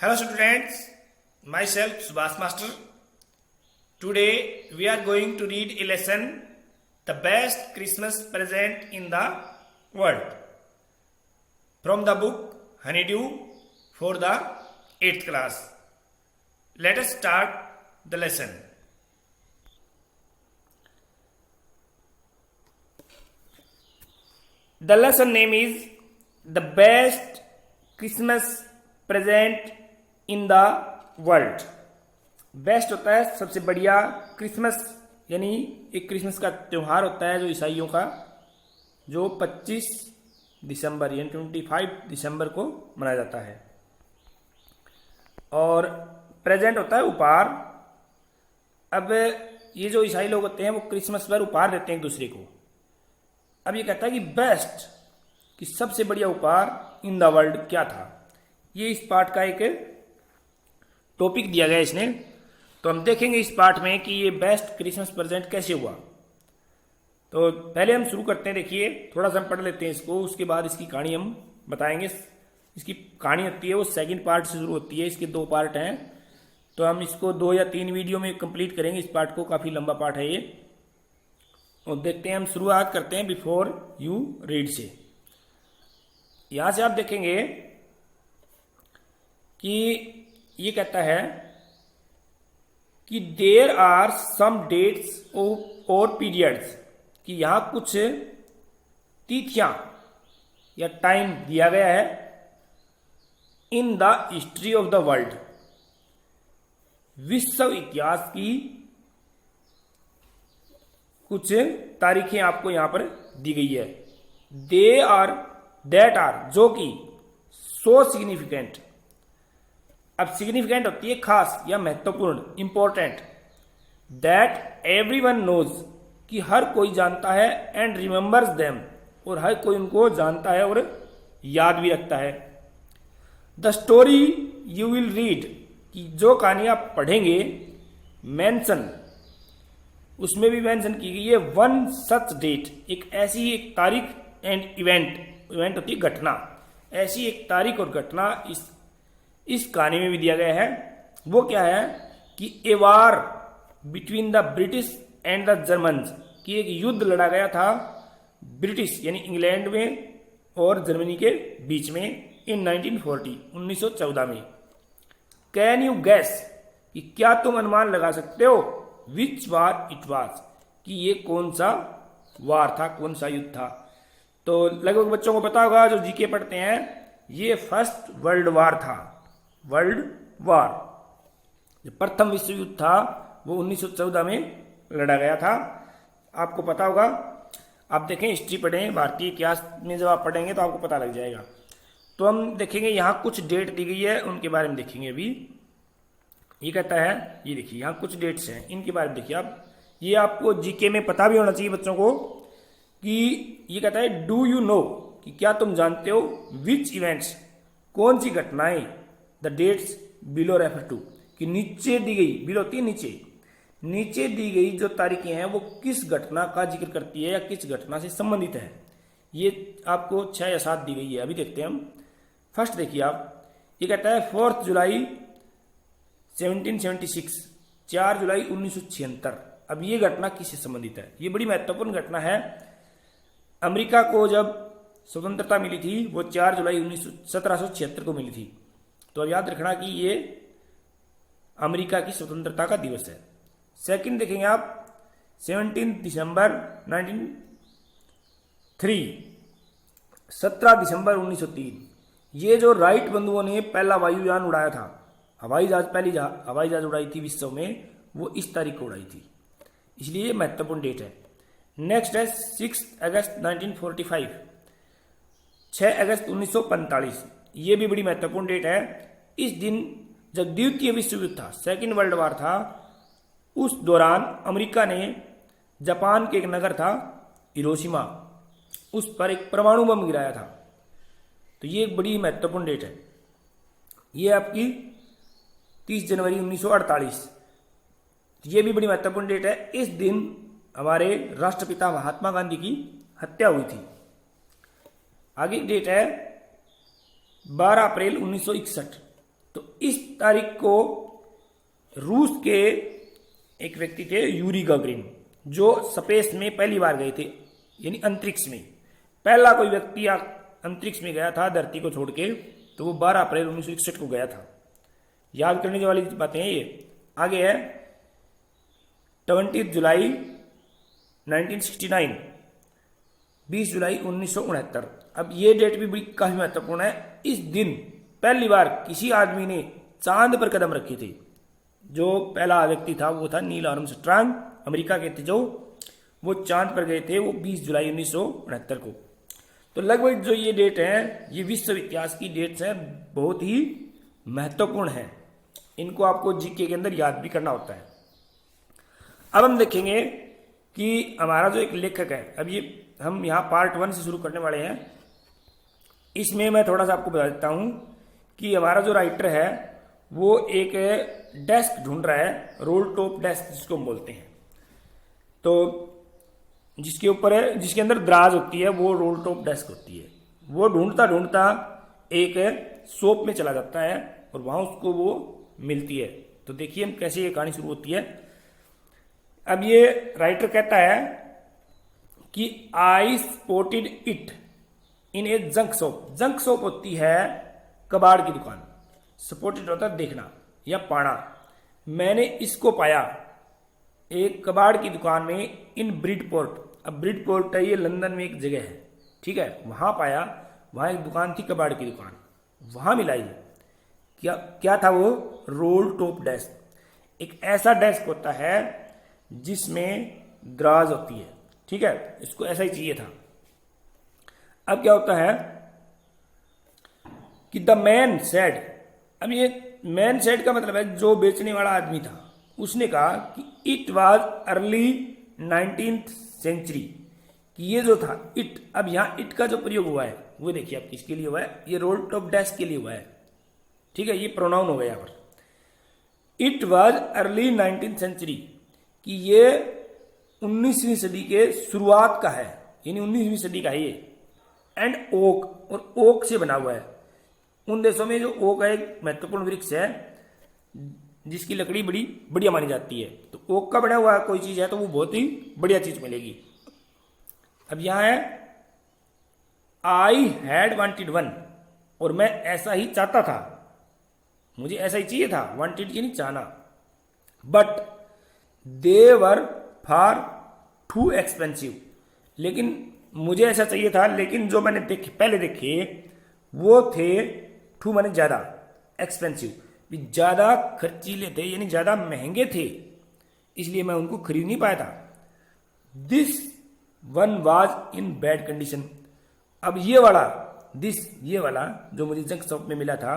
Hello students, myself Subhash Master. Today we are going to read a lesson, The Best Christmas Present in the World, from the book Honeydew for the 8th class. Let us start the lesson. The lesson name is The Best Christmas Present in the world. Best होता है सबसे बढ़िया, Christmas यानी एक Christmas का त्यौहार होता है जो ईसाइयों का, जो 25 दिसंबर यानी 25 दिसंबर को मनाया जाता है. और प्रेजेंट होता है उपहार. अब ये जो ईसाई लोग होते हैं वो क्रिसमस पर उपहार देते हैं एक दूसरे को. अब ये कहता है कि बेस्ट, कि सबसे बढ़िया उपहार इन द वर्ल्ड क्या था. ये इस पार्ट का एक टॉपिक दिया गया इसने. तो हम देखेंगे इस पार्ट में कि ये बेस्ट क्रिसमस प्रेजेंट कैसे हुआ. तो पहले हम शुरू करते हैं. देखिए थोड़ा सा हम पढ़ लेते हैं इसको, उसके बाद इसकी कहानी हम बताएंगे. इसकी कहानी होती है वो सेकंड पार्ट से शुरू होती है. इसके 2 पार्ट हैं, तो हम इसको 2 या 3 वीडियो में कंप्लीट करेंगे. इस पार्ट को, काफ़ी लंबा पार्ट है ये. और देखते हैं, हम शुरुआत करते हैं बिफोर यू रीड से. यहां से आप देखेंगे कि ये कहता है कि देयर आर सम डेट्स और पीरियड्स, कि यहां कुछ तिथियां या टाइम दिया गया है in the history of the world, विश्व इतिहास की कुछ तारीखें आपको यहां पर दी गई है. दे आर दैट आर, जो कि सो सिग्निफिकेंट. अब सिग्निफिकेंट होती है खास या महत्वपूर्ण, इंपॉर्टेंट. दैट एवरीवन नोज, कि हर कोई जानता है. एंड रिमेंबर्स देम, और हर कोई उनको जानता है और याद भी रखता है. The story you will read, कि जो कहानी आप पढ़ेंगे, मेंशन, उसमें भी मेंशन की गई है वन सच डेट, एक ऐसी एक तारीख. एंड इवेंट होती है घटना. ऐसी एक तारीख और घटना इस कहानी में भी दिया गया है. वो क्या है कि a war between the British and the Germans, कि एक युद्ध लड़ा गया था ब्रिटिश यानी इंग्लैंड में और जर्मनी के बीच में इन 1940 1914 में. कैन यू गैस, कि क्या तुम अनुमान लगा सकते हो, विच वार इट वाज, कि ये कौन सा वार था, कौन सा युद्ध था. तो लगभग बच्चों को पता होगा जो जीके पढ़ते हैं, ये फर्स्ट वर्ल्ड वार था. वर्ल्ड वार, जो प्रथम विश्व युद्ध था, वो 1914 में लड़ा गया था. आपको पता होगा. आप देखें, हिस्ट्री पढ़ें, भारतीय इतिहास में जब आप पढ़ेंगे तो आपको पता लग जाएगा. तो हम देखेंगे यहाँ कुछ डेट दी गई है, उनके बारे में देखेंगे अभी. ये कहता है, ये देखिए यहाँ कुछ डेट्स हैं, इनके बारे में देखिए आप. ये आपको जीके में पता भी होना चाहिए बच्चों को, कि ये कहता है डू यू नो, कि क्या तुम जानते हो, विच इवेंट्स, कौन सी घटनाएं, the dates below refer to, कि नीचे दी गई, बिलो होती है नीचे दी गई जो तारीखें हैं वो किस घटना का जिक्र करती है या किस घटना से संबंधित है. ये आपको 6 या 7 दी गई है. अभी देखते हैं हम. फर्स्ट देखिए आप, ये कहता है 4 जुलाई 1776, 4 जुलाई 1976. अब ये घटना किससे संबंधित है? ये बड़ी महत्वपूर्ण घटना है. अमेरिका को जब स्वतंत्रता मिली थी वो 4 जुलाई 1776 को मिली थी. तो अब याद रखना कि ये अमेरिका की स्वतंत्रता का दिवस है. सेकंड देखेंगे आप, 17 दिसंबर 1903, 17 दिसंबर 1903. ये जो राइट बंधुओं ने पहला वायुयान उड़ाया था, पहली हवाई जहाज उड़ाई थी विश्व में, वो इस तारीख को उड़ाई थी. इसलिए ये महत्वपूर्ण डेट है. नेक्स्ट है 6 अगस्त 1945, 6 अगस्त 1945. ये भी बड़ी महत्वपूर्ण डेट है. इस दिन जब द्वितीय विश्व युद्ध था, सेकेंड वर्ल्ड वार था, उस दौरान अमेरिका ने जापान के एक नगर था हिरोशिमा, उस पर एक परमाणु बम गिराया था. तो ये एक बड़ी महत्वपूर्ण डेट है. ये आपकी 30 जनवरी 1948. ये भी बड़ी महत्वपूर्ण डेट है. इस दिन हमारे राष्ट्रपिता महात्मा गांधी की हत्या हुई थी. आगे डेट है 12 अप्रैल 1961, तो इस तारीख को रूस के एक व्यक्ति थे यूरी गागरिन, जो स्पेस में पहली बार गए थे, यानी अंतरिक्ष में पहला कोई व्यक्ति अंतरिक्ष में गया था धरती को छोड़ के, तो वो 12 अप्रैल 1961 को गया था। याद करने वाली बातें हैं ये। आगे है 20 जुलाई 1969, 20 जुलाई 1969। अब ये डेट भी बड़ी काफी महत्वपूर्ण है। इस दिन पहली बार किसी आदमी ने चांद पर कदम रखी थी। जो पहला व्यक्ति था वो था नील आर्मस्ट्रांग, अमेरिका के थे, जो वो चांद पर गए थे, वो 20 जुलाई 1969 को। तो लगभग जो ये डेट है, ये विश्व इतिहास की डेट्स हैं, बहुत ही महत्वपूर्ण है। इनको आपको जीके के अंदर याद भी करना होता है। अब हम देखेंगे कि हमारा जो एक लेखक है, अब ये हम यहाँ पार्ट 1 से शुरू करने वाले हैं। इसमें मैं थोड़ा सा आपको बता देता हूँ कि हमारा जो राइटर है वो एक डेस्क ढूंढ रहा है, रोल टॉप डेस्क जिसको हम बोलते हैं। तो जिसके ऊपर है, जिसके अंदर दराज होती है, वो रोल टॉप डेस्क होती है। वो ढूंढता ढूंढता एक शॉप में चला जाता है और वहां उसको वो मिलती है। तो देखिए हम कैसे ये कहानी शुरू होती है। अब ये राइटर कहता है कि आई spotted it in A junk shop. Junk shop होती है कबाड़ की दुकान, स्पॉटेड होता है देखना या पाना। मैंने इसको पाया एक कबाड़ की दुकान में इन ब्रिडपोर्ट। अब ब्रिडपोर्ट है ये लंदन में एक जगह है, ठीक है, वहां पाया। वहां एक दुकान थी कबाड़ की दुकान, वहां मिला ये। क्या था वो? Role top desk. एक ऐसा डेस्क होता है जिसमें दराज होती है, ठीक है, इसको ऐसा ही चाहिए था। अब क्या होता है कि द मैन सेड, अब ये मैन सेड का मतलब है जो बेचने वाला आदमी था, उसने कहा कि it was early 19th century, कि ये जो था इट। अब यहां इट का जो प्रयोग हुआ है वो देखिए आप किसके लिए हुआ है, ये रोल टॉप डेस्क के लिए हुआ है, ठीक है, ये प्रोनाउन हो गया यहां पर। It was early 19th century, कि ये 19वीं सदी के शुरुआत का है, यानी 19वीं सदी का है ये। एंड ओक, और ओक से बना हुआ है। उन देशों में जो ओक है एक महत्वपूर्ण वृक्ष है जिसकी लकड़ी बड़ी बढ़िया मानी जाती है। तो ओक का बना हुआ कोई चीज है तो वो बहुत ही बढ़िया चीज मिलेगी। अब यहां है आई हैड वांटेड वन, और मैं ऐसा ही चाहता था, मुझे ऐसा ही चाहिए था। वांटेड यानी चाहना। But they were far too expensive, लेकिन मुझे ऐसा चाहिए था, लेकिन जो मैंने पहले देखे वो थे टू माने ज्यादा, एक्सपेंसिव ज्यादा खर्चीले थे, यानी ज्यादा महंगे थे, इसलिए मैं उनको खरीद नहीं पाया था। This one was in bad condition. अब ये वाला जो मुझे जंक शॉप में मिला था,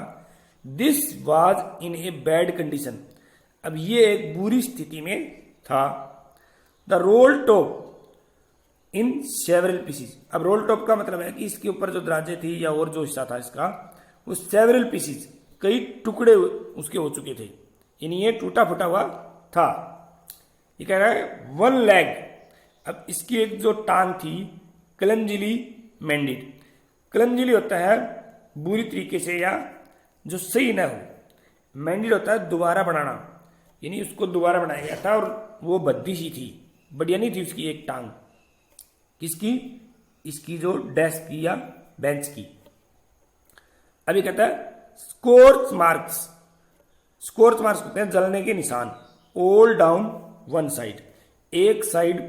this was in a bad condition. अब ये एक बुरी स्थिति में था। The roll top in several pieces. अब रोल टॉप का मतलब है कि इसके ऊपर जो दराजे थी या और जो हिस्सा था इसका, वो सेवरल पीसीज, कई टुकड़े उसके हो चुके थे, यानी ये टूटा फूटा हुआ था। ये कह रहा है वन लेग। अब इसकी एक जो टांग थी क्लमजिली मेंडिड। क्लमजिली होता है बुरी तरीके से या जो सही ना हो। मेंडिड होता है दोबारा बनाना, यानी उसको दोबारा बनाया गया था और वो भद्दी सी थी, बढ़िया नहीं थी उसकी एक टांग। किसकी? इसकी जो डेस्क की या बेंच की। अभी कहता है स्कोर्च मार्क्स। स्कोर्च मार्क्स होते हैं जलने के निशान। ऑल डाउन वन साइड, एक साइड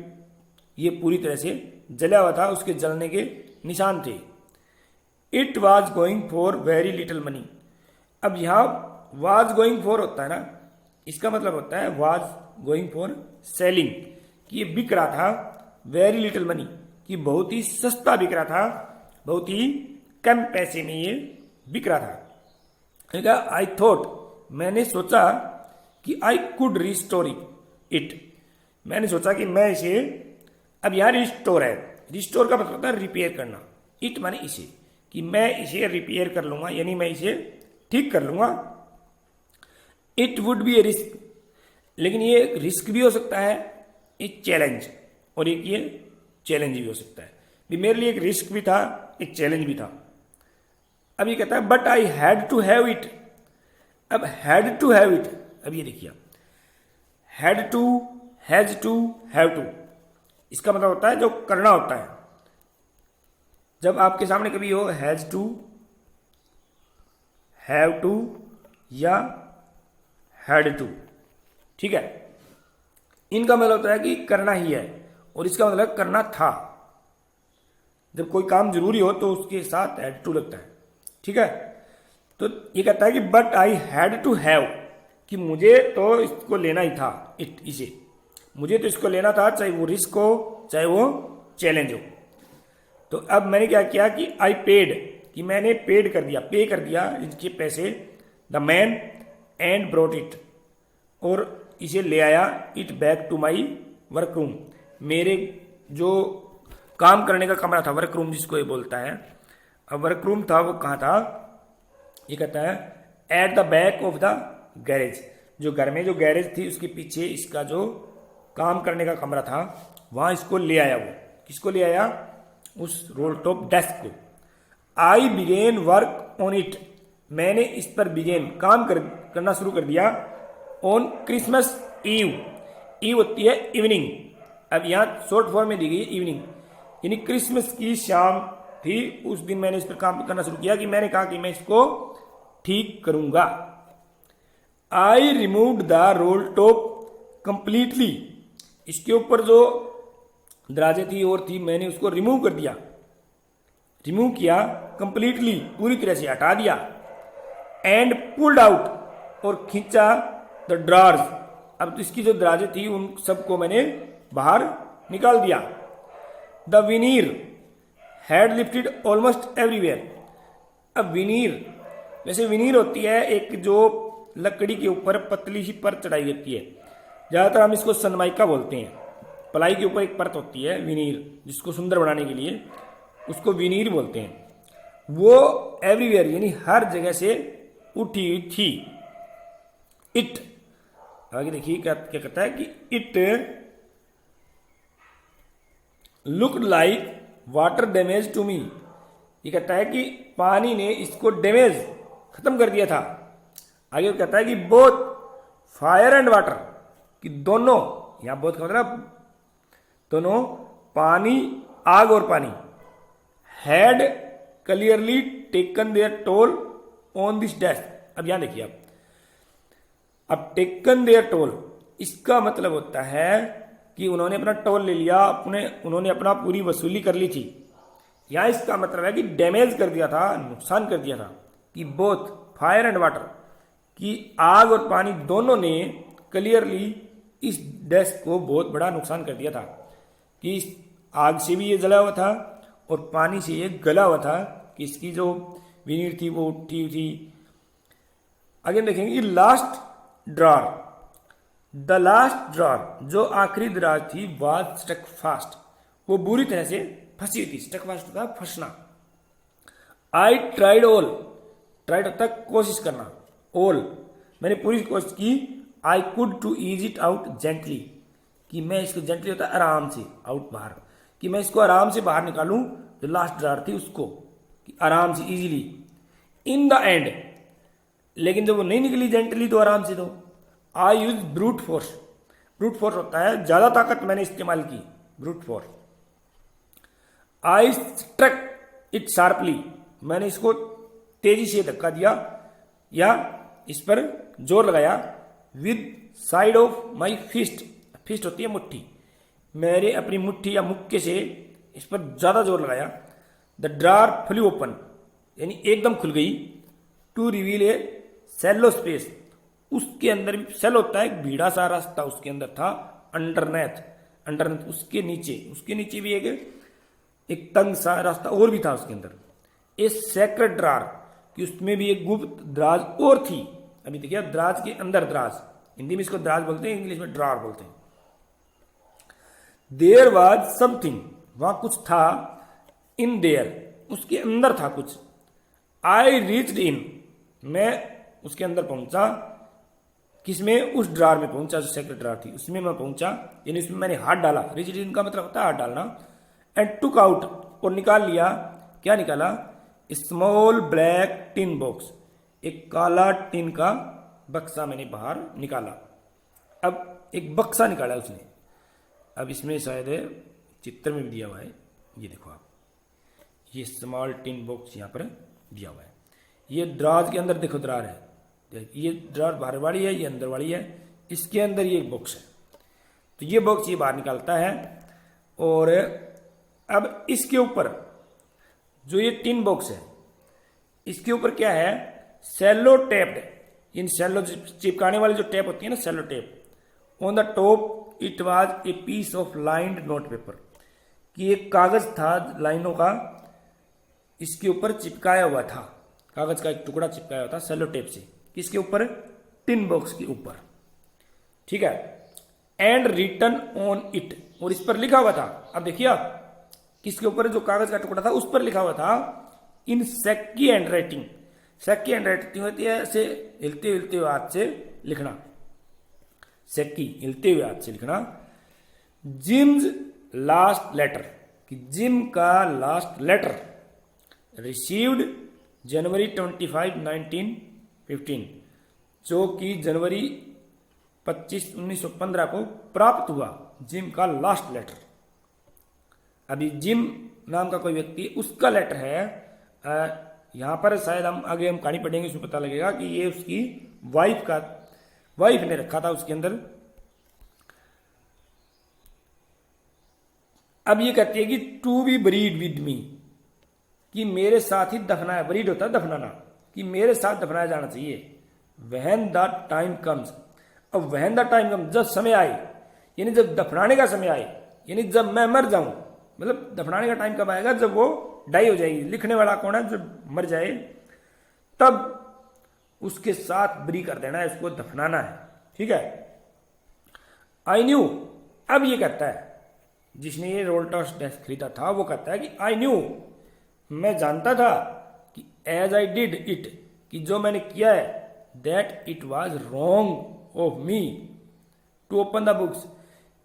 ये पूरी तरह से जला हुआ था, उसके जलने के निशान थे। It was going for very little money. अब यहां वॉज गोइंग फॉर होता है ना, इसका मतलब होता है वॉज गोइंग फॉर सेलिंग, कि ये बिक रहा था वेरी लिटिल मनी, कि बहुत ही सस्ता बिक रहा था, बहुत ही कम पैसे में ये बिक रहा था। आई थॉट, मैंने सोचा कि आई कुड रिस्टोर इट। मैंने सोचा कि मैं इसे, अब यहां रिस्टोर है, रिस्टोर का मतलब होता है रिपेयर करना। इट माने इसे, कि मैं इसे रिपेयर कर लूंगा, यानी मैं इसे ठीक कर लूंगा। It would be A risk, लेकिन ये एक रिस्क भी हो सकता है, एक चैलेंज, और एक ये चैलेंज भी हो सकता है। भी मेरे लिए एक रिस्क भी था, एक चैलेंज भी था। अब ये कहता है but I had to have it. अब हैड टू हैव इट, अब ये देखिए had to, has to, have to, इसका मतलब होता है जो करना होता है। जब आपके सामने कभी हो हैज टू, हैव टू या हैड टू, ठीक है, इनका मतलब होता है कि करना ही है, और इसका मतलब करना था। जब कोई काम जरूरी हो तो उसके साथ हैड टू लगता है, ठीक है। तो ये कहता है कि but I had to have, कि मुझे तो इसको लेना ही था, इसे मुझे तो इसको लेना था, चाहे वो रिस्क हो चाहे वो चैलेंज हो। तो अब मैंने क्या किया कि आई पेड, कि मैंने पेड कर दिया, पे कर दिया इसके पैसे, the man and brought it, और इसे ले आया it back to my work room, मेरे जो काम करने का कमरा था, वर्क रूम जिसको ये बोलता है। अब वर्क रूम था वो कहाँ था, ये कहता है at the back of the garage, जो घर में जो गैरेज थी उसके पीछे इसका जो काम करने का कमरा था वहां इसको ले आया। वो किसको ले आया, उस रोल टॉप डेस्क को। आई बिगेन वर्क ऑन इट, मैंने इस पर बिगेन काम करना शुरू कर दिया, ऑन क्रिसमस ईव, ईव होती है इवनिंग, अब यहाँ शॉर्ट फॉर्म में दी गई इवनिंग, यानी क्रिसमस की शाम थी, उस दिन मैंने इस पर काम करना शुरू किया, कि मैंने कहा कि मैं इसको ठीक करूंगा। I removed the roll top completely, इसके ऊपर जो दराजें थी और थी मैंने उसको रिमूव कर दिया, रिमूव किया कंप्लीटली, पूरी तरह से हटा दिया। एंड पुल्ड आउट, और खींचा द ड्रॉर्स, अब तो इसकी जो दराजें थी उन सबको मैंने बाहर निकाल दिया। The veneer had lifted almost everywhere, अब विनीर, वैसे विनीर होती है एक जो लकड़ी के ऊपर पतली सी परत चढ़ाई होती है, ज्यादातर हम इसको सनमाइका बोलते हैं, पलाई के ऊपर एक परत होती है विनीर, जिसको सुंदर बनाने के लिए उसको विनीर बोलते हैं। वो एवरीवेयर यानी हर जगह से उठी हुई थी। इट, आगे देखिए क्या क्या कहता है कि it looked like water damage to me, ये कहता है कि पानी ने इसको डैमेज खत्म कर दिया था। आगे कहता है कि बोथ फायर एंड वाटर, कि दोनों, यहां बोथ का मतलब दोनों, पानी, आग और पानी, had clearly taken their toll on this desk. अब यहां देखिए, अब टेकन देयर टोल, इसका मतलब होता है कि उन्होंने अपना टोल ले लिया, उन्होंने अपना पूरी वसूली कर ली थी। यहां इसका मतलब है कि डैमेज कर दिया था, नुकसान कर दिया था, कि बोथ फायर एंड वाटर, कि आग और पानी दोनों ने क्लियरली इस डेस्क को बहुत बड़ा नुकसान कर दिया था, कि इस आग से भी ये जला हुआ था और पानी से ये गला हुआ था, कि इसकी जो विनीर थी वो उठी थी। आगे देखेंगे last drawer, the last drawer, जो आखिरी दराज थी, वाज स्टक फास्ट, वो बुरी तरह से फंसी हुई थी। स्टक फास्ट होता है फंसना। आई ट्राइड ऑल, ट्राइड होता है कोशिश करना, ऑल, मैंने पूरी कोशिश की। I could to ease it out gently, कि मैं इसको जेंटली होता है आराम से, आउट बाहर, कि मैं इसको आराम से बाहर निकालूं, जो लास्ट ड्रॉर थी उसको, कि आराम से इजीली। इन द एंड, लेकिन जब वो नहीं निकली जेंटली तो आराम से, तो I use brute force, brute force होता है ज्यादा ताकत मैंने इस्तेमाल की, brute force. I struck it sharply, मैंने इसको तेजी से धक्का दिया या इस पर जोर लगाया। With side of my fist, fist होती है मुट्ठी, मेरे अपनी मुट्ठी या मुक्के से इस पर ज्यादा जोर लगाया। द ड्रॉर फ्लू ओपन, यानी एकदम खुल गई। To reveal a shallow space, उसके अंदर भी सेल होता है, एक भीड़ा सा रास्ता उसके अंदर था। अंडरनेथ, अंडरनेथ उसके नीचे भी एक तंग सा रास्ता और भी था उसके अंदर। ए सेक्रेट ड्रॉर, कि उसमें भी एक गुप्त दराज और थी। अभी देखिए दराज के अंदर दराज, हिंदी में इसको दराज बोलते हैं, इंग्लिश में ड्रॉर बोलते हैं। देयर वाज समथिंग, वहां कुछ था। इन देयर, उसके अंदर था कुछ। आई रीच्ड इन, मैं उसके अंदर पहुंचा। किसमें? उस ड्रॉर में पहुंचा, जो सेक्रेट ड्रॉर थी उसमें मैं पहुंचा, यानी उसमें मैंने हाथ डाला। रीच्ड इन का मतलब होता है हाथ डालना। एंड टुक आउट, और निकाल लिया। क्या निकाला? स्मॉल ब्लैक टिन बॉक्स, एक काला टिन का बक्सा मैंने बाहर निकाला। अब एक बक्सा निकाला उसने। अब इसमें शायद चित्र में भी दिया हुआ है, ये देखो आप, ये स्मॉल टिन बॉक्स यहाँ पर दिया हुआ है। ये दराज के अंदर देखो दरार है, ये दरार बाहर वाली है, ये अंदर वाली है, इसके अंदर ये एक बॉक्स है। तो ये बॉक्स ये बाहर निकालता है और अब इसके ऊपर जो ये टिन बॉक्स है इसके ऊपर क्या है, सेलो टेप्ड, इन सेलो चिपकाने वाली जो टेप होती है ना, Sellotape, on the top it was a piece of lined note paper, कि एक कागज था लाइनों का, इसके ऊपर चिपकाया हुआ था, कागज का एक टुकड़ा चिपकाया हुआ था सेलो टेप से, किसके ऊपर, टिन बॉक्स के ऊपर, ठीक है। एंड रिटन ऑन इट, और इस पर लिखा हुआ था, अब देखिए आप, किसके ऊपर, जो कागज का टुकड़ा था उस पर लिखा हुआ था इन सेक्की हैंड राइटिंग। सेक्की हैंड राइटिंग होती है ऐसे हिलते हिलते हुए हाथ से लिखना, सेक्की हिलते हुए हाथ से लिखना। जिम्स लास्ट लेटर, कि जिम का लास्ट लेटर रिसीव्ड जनवरी 25, 1915, जो कि जनवरी 25, 1915 को प्राप्त हुआ, जिम का लास्ट लेटर। अभी जिम नाम का कोई व्यक्ति, उसका लेटर है, यहां पर शायद हम आगे हम कहानी पढ़ेंगे उसमें पता लगेगा कि ये उसकी वाइफ ने रखा था उसके अंदर। अब ये कहती है कि to be buried with me, कि मेरे साथ ही दफनाया, बरीड होता है दफनाना, कि मेरे साथ दफनाया जाना चाहिए। व्हेन द टाइम कम्स, अब व्हेन द टाइम कम्स, जब समय आए, यानी जब दफनाने का समय आए, यानी जब मैं मर जाऊं, मतलब दफनाने का टाइम कब आएगा, जब वो डाई हो जाएगी, लिखने वाला कौन है, जब मर जाए तब उसके साथ बरी कर देना है, उसको दफनाना है, ठीक है। आई न्यू, अब ये कहता है, जिसने ये रोल्टर्स डेस्क खरीदा था वो कहता है कि आई न्यू, मैं जानता था कि एज आई डिड इट, कि जो मैंने किया है, that it was wrong of me to open the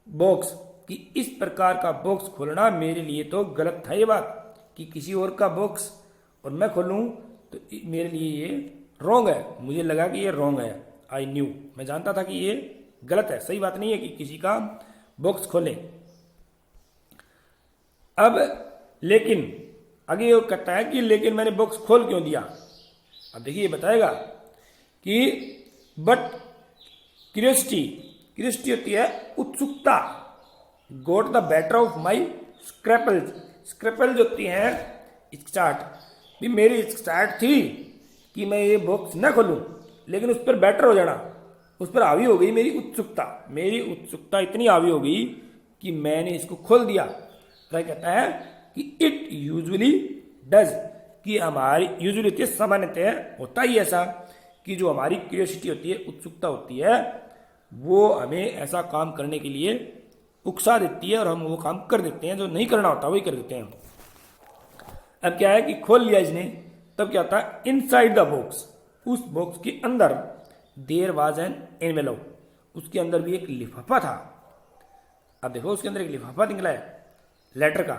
box, कि इस प्रकार का बॉक्स खोलना मेरे लिए तो गलत था। ये बात कि किसी और का बॉक्स और मैं खोलूं तो मेरे लिए ये रॉन्ग है, मुझे लगा कि ये रॉन्ग है। आई न्यू, मैं जानता था कि ये गलत है, सही बात नहीं है कि किसी का बॉक्स खोलें। अब लेकिन आगे वो कहता है कि लेकिन मैंने बॉक्स खोल क्यों दिया। अब देखिए ये बताएगा कि बट क्यूरियोसिटी होती है उत्सुकता, got the better of my scruple जो होती है हिचकिचाहट, भी मेरी हिचकिचाहट थी कि मैं ये बॉक्स न खोलूं, लेकिन उस पर बेटर हो जाना, उस पर हावी हो गई मेरी उत्सुकता इतनी हावी हो गई कि मैंने इसको खोल दिया। क्या कहता है कि इट यूजुअली डज, कि हमारी यूजुअली होती है, सामान्यतः होता ही ऐसा, कि जो हमारी क्यूरियोसिटी होती है, उत्सुकता होती है, वो हमें ऐसा काम करने के लिए उकसा देती है और हम वो काम कर देते हैं, जो नहीं करना होता वही कर देते हैं। अब क्या है कि खोल लिया इसने, तब क्या होता है, इनसाइड द बॉक्स, उस बॉक्स के अंदर देयर वाज एन एनवेलप, उसके अंदर भी एक लिफाफा था। अब देखो उसके अंदर एक लिफाफा निकला है लेटर का।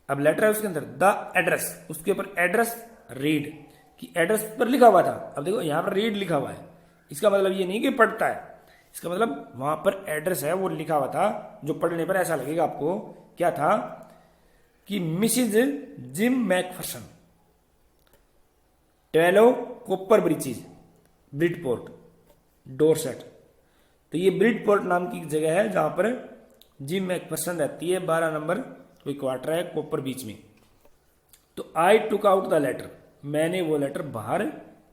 अब लेटर है उसके अंदर, द एड्रेस, उसके ऊपर एड्रेस रीड, कि एड्रेस पर लिखा हुआ था। अब देखो यहां पर रीड लिखा हुआ है, इसका मतलब ये नहीं कि पढ़ता है, इसका मतलब वहां पर एड्रेस है वो लिखा हुआ था, जो पढ़ने पर ऐसा लगेगा आपको क्या था कि Mrs gym Macpherson, 12 copper bridges, Bridport, Dorset. तो ये ब्रिडपोर्ट नाम की जगह है जहां पर जिम मैकफर्सन रहती है, 12 नंबर कोई क्वार्टर है कॉपर बीच में। तो आई टुक आउट द लेटर, मैंने वो लेटर बाहर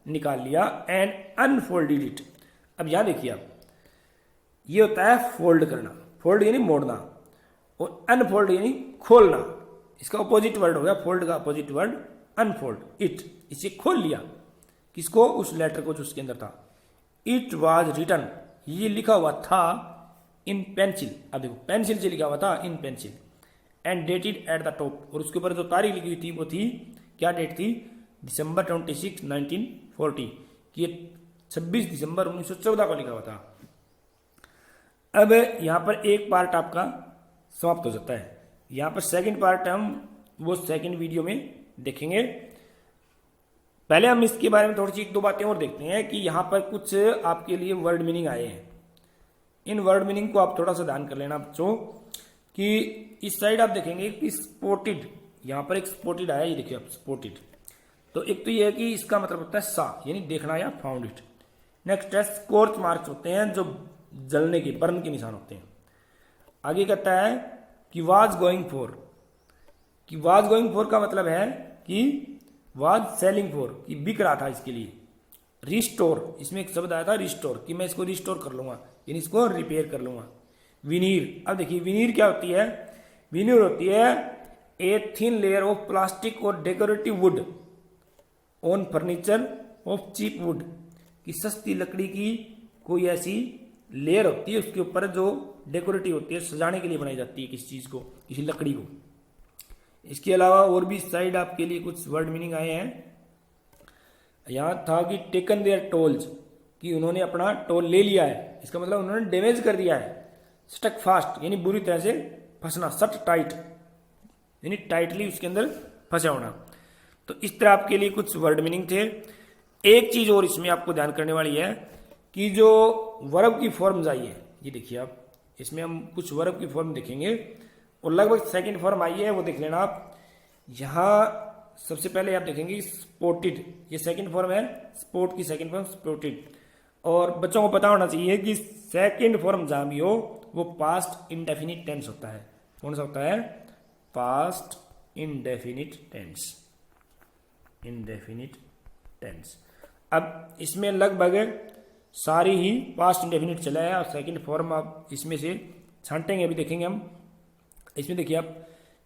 निकाल लिया, एंड अनफोल्डेड इट। अब यहां देखिए आप, ये होता है फोल्ड करना, फोल्ड यानी मोड़ना, और अनफोल्ड यानी खोलना, इसका अपोजिट वर्ड हो गया, फोल्ड का अपोजिट वर्ड अनफोल्ड, इट, इसे खोल लिया, किसको, उस लेटर को जो उसके अंदर था। इट वॉज रिटन, ये लिखा हुआ था इन पेंसिल, अब देखो पेंसिल से लिखा हुआ था इन pencil, and dated at the top, और उसके ऊपर जो तारीख लिखी हुई थी वो थी, क्या डेट थी, दिसंबर 26, 1940, कि 26 दिसंबर 1914 को लिखा हुआ था। अब यहां पर एक पार्ट आपका समाप्त हो जाता है, यहां पर सेकंड पार्ट हम वो सेकंड वीडियो में देखेंगे। पहले हम इसके बारे में थोड़ी सी एक दो बातें और देखते हैं कि यहाँ पर कुछ आपके लिए वर्ड मीनिंग आए हैं। इन वर्ड मीनिंग को आप थोड़ा सा ध्यान कर लेना बच्चों कि इस साइड आप देखेंगे कि स्पोर्टेड, यहाँ पर एक स्पोर्टेड आया, ये देखिए आप स्पोर्टेड। तो एक तो ये है कि इसका मतलब होता है सा, यानी देखना या फाउंड इट। नेक्स्ट है स्कॉर्च मार्क्स होते हैं जो जलने के, बर्न के निशान होते हैं। आगे कहता है कि वाज गोइंग फॉर, कि वाज गोइंग फॉर का मतलब है कि वाज सेलिंग फॉर, कि बिक रहा था इसके लिए। रिस्टोर, इसमें एक शब्द आया था रिस्टोर, कि मैं इसको रिस्टोर कर लूंगा, यानी इसको रिपेयर कर लूंगा। विनीर, अब देखिए विनीर क्या होती है। विनीर होती है a thin layer of plastic और decorative wood on furniture of cheap wood, कि सस्ती लकड़ी की कोई ऐसी लेयर होती है उसके ऊपर जो डेकोरेटिव होती है, सजाने के लिए बनाई जाती है किसी चीज को, किसी लकड़ी को। इसके अलावा और भी साइड आपके लिए कुछ वर्ड मीनिंग आए हैं। यहां था कि टेकन देयर टोल्स, कि उन्होंने अपना टोल ले लिया है, इसका मतलब उन्होंने डैमेज कर दिया है। स्टक फास्ट, यानी बुरी तरह से फंसना। सट टाइट, यानी टाइटली उसके अंदर फंसा होना। तो इस तरह आपके लिए कुछ वर्ड मीनिंग थे। एक चीज और इसमें आपको ध्यान करने वाली है कि जो वर्ब की फॉर्म्स आई है, ये देखिए आप, इसमें हम कुछ वर्ब की फॉर्म देखेंगे और लगभग सेकंड फॉर्म आई है, वो देख लेना आप। यहां सबसे पहले आप देखेंगे स्पोर्टेड, ये सेकंड फॉर्म है, स्पोर्ट की सेकंड फॉर्म स्पोर्टेड। और बच्चों को पता होना चाहिए कि सेकंड फॉर्म जहां भी हो वो पास्ट इंडेफिनिट टेंस होता है। कौन सा होता है? Past indefinite tense, indefinite tense. अब इसमें लगभग सारी ही पास्ट इंडेफिनिट चला है और सेकंड फॉर्म आप इसमें से छांटेंगे, अभी देखेंगे हम। इसमें देखिए आप,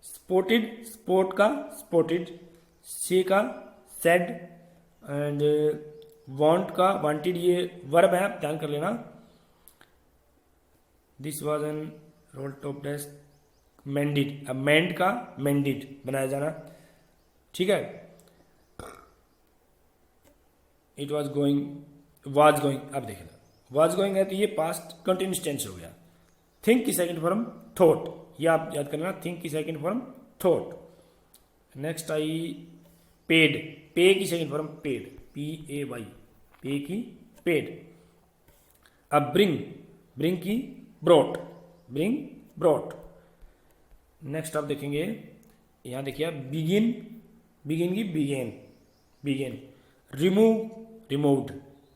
स्पोर्टेड, स्पोर्ट का स्पोर्टेड, से का सेड, एंड वांट का वांटेड, ये वर्ब है, आप ध्यान कर लेना। This was an role top desk मेंडेड, अब मेंड का मेंडेड बनाया जाना, ठीक है। It was going, was going, अब देखना वाज गोइंग है तो ये पास्ट कंटिन्यूस टेंस हो गया। थिंक की सेकंड फॉर्म थॉट, ये आप याद करना, थिंक की second form thought. Next I paid, पे की सेकंड फॉर्म पेड, PAY, पे की पेड। अब ब्रिंग, ब्रिंग की ब्रॉट, ब्रिंग ब्रॉट। नेक्स्ट आप देखेंगे, यहां देखिए बिगिन, बिगिन की began, began. Remove, removed,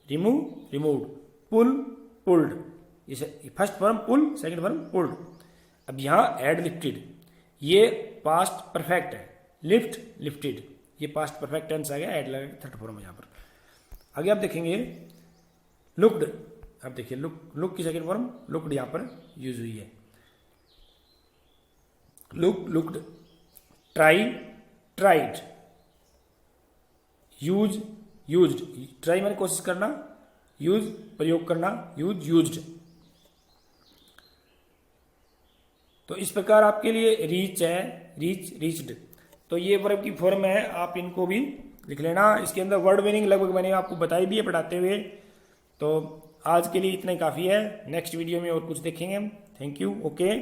remove removed. Pull, pulled, first form pull, second form pulled. अब यहां एड लिफ्टेड, ये पास्ट परफेक्ट है। लिफ्ट, लिफ्टेड, ये पास्ट परफेक्ट टेंस आ गया, एड लगा थर्ड फॉर्म है यहां पर। आगे आप देखेंगे लुक्ड, अब देखिए लुक, लुक की सेकंड फॉर्म लुक्ड यहां पर यूज हुई है। Look, looked. Try, tried. Use, used, try मैंने कोशिश करना, यूज प्रयोग करना, यूज यूज्ड। तो इस प्रकार आपके लिए रीच है, रीच, रीच्ड। तो ये वर्ब की फॉर्म है, आप इनको भी लिख लेना। इसके अंदर वर्ड मीनिंग लगभग मैंने आपको बताई भी है पढ़ाते हुए। तो आज के लिए इतना ही काफ़ी है, नेक्स्ट वीडियो में और कुछ देखेंगे हम। Thank you, okay.